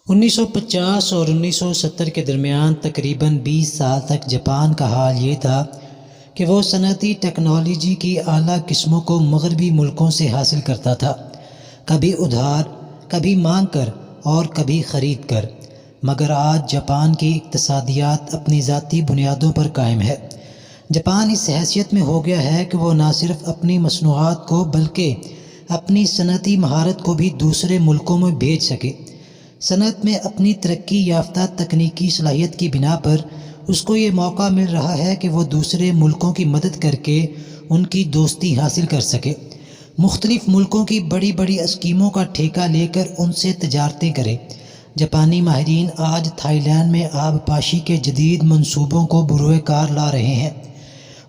1950 اور 1970 کے درمیان تقریباً 20 سال تک جاپان کا حال یہ تھا کہ وہ صنعتی ٹیکنالوجی کی اعلیٰ قسموں کو مغربی ملکوں سے حاصل کرتا تھا، کبھی ادھار، کبھی مانگ کر اور کبھی خرید کر۔ مگر آج جاپان کی اقتصادیات اپنی ذاتی بنیادوں پر قائم ہے۔ جاپان اس حیثیت میں ہو گیا ہے کہ وہ نہ صرف اپنی مصنوعات کو بلکہ اپنی صنعتی مہارت کو بھی دوسرے ملکوں میں بھیج سکے۔ صنعت میں اپنی ترقی یافتہ تکنیکی صلاحیت کی بنا پر اس کو یہ موقع مل رہا ہے کہ وہ دوسرے ملکوں کی مدد کر کے ان کی دوستی حاصل کر سکے، مختلف ملکوں کی بڑی بڑی اسکیموں کا ٹھیکہ لے کر ان سے تجارتیں کرے۔ جاپانی ماہرین آج تھائی لینڈ میں آبپاشی کے جدید منصوبوں کو بروئے کار لا رہے ہیں،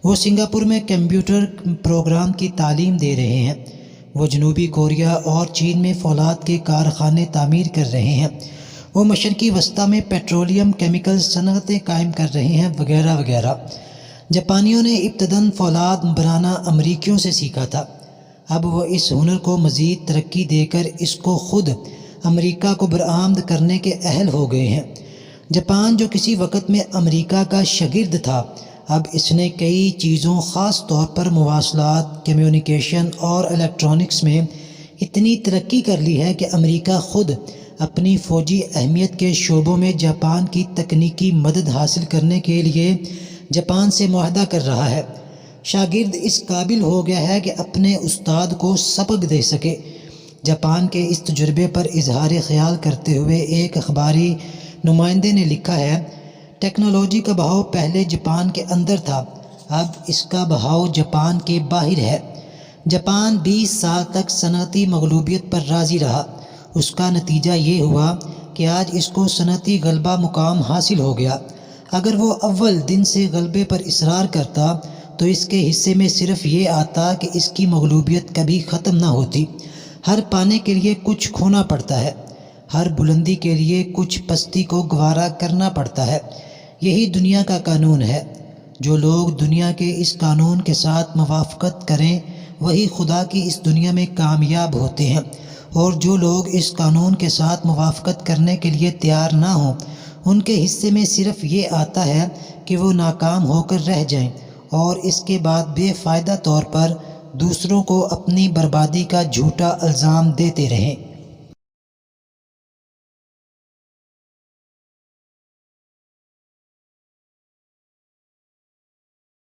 وہ سنگاپور میں کمپیوٹر پروگرام کی تعلیم دے رہے ہیں، وہ جنوبی کوریا اور چین میں فولاد کے کارخانے تعمیر کر رہے ہیں، وہ مشرقی وسطیٰ میں پیٹرولیم کیمیکل صنعتیں قائم کر رہے ہیں، وغیرہ وغیرہ۔ جاپانیوں نے ابتداً فولاد بنانا امریکیوں سے سیکھا تھا، اب وہ اس ہنر کو مزید ترقی دے کر اس کو خود امریکہ کو برآمد کرنے کے اہل ہو گئے ہیں۔ جاپان جو کسی وقت میں امریکہ کا شاگرد تھا، اب اس نے کئی چیزوں خاص طور پر مواصلات، کمیونیکیشن اور الیکٹرانکس میں اتنی ترقی کر لی ہے کہ امریکہ خود اپنی فوجی اہمیت کے شعبوں میں جاپان کی تکنیکی مدد حاصل کرنے کے لیے جاپان سے معاہدہ کر رہا ہے۔ شاگرد اس قابل ہو گیا ہے کہ اپنے استاد کو سبق دے سکے۔ جاپان کے اس تجربے پر اظہار خیال کرتے ہوئے ایک اخباری نمائندے نے لکھا ہے، ٹیکنالوجی کا بہاؤ پہلے جاپان کے اندر تھا، اب اس کا بہاؤ جاپان کے باہر ہے۔ جاپان 20 سال تک صنعتی مغلوبیت پر راضی رہا، اس کا نتیجہ یہ ہوا کہ آج اس کو صنعتی غلبہ مقام حاصل ہو گیا۔ اگر وہ اول دن سے غلبے پر اصرار کرتا تو اس کے حصے میں صرف یہ آتا کہ اس کی مغلوبیت کبھی ختم نہ ہوتی۔ ہر پانے کے لیے کچھ کھونا پڑتا ہے، ہر بلندی کے لیے کچھ پستی کو گوارا کرنا پڑتا ہے۔ یہی دنیا کا قانون ہے۔ جو لوگ دنیا کے اس قانون کے ساتھ موافقت کریں وہی خدا کی اس دنیا میں کامیاب ہوتے ہیں، اور جو لوگ اس قانون کے ساتھ موافقت کرنے کے لیے تیار نہ ہوں ان کے حصے میں صرف یہ آتا ہے کہ وہ ناکام ہو کر رہ جائیں اور اس کے بعد بے فائدہ طور پر دوسروں کو اپنی بربادی کا جھوٹا الزام دیتے رہیں۔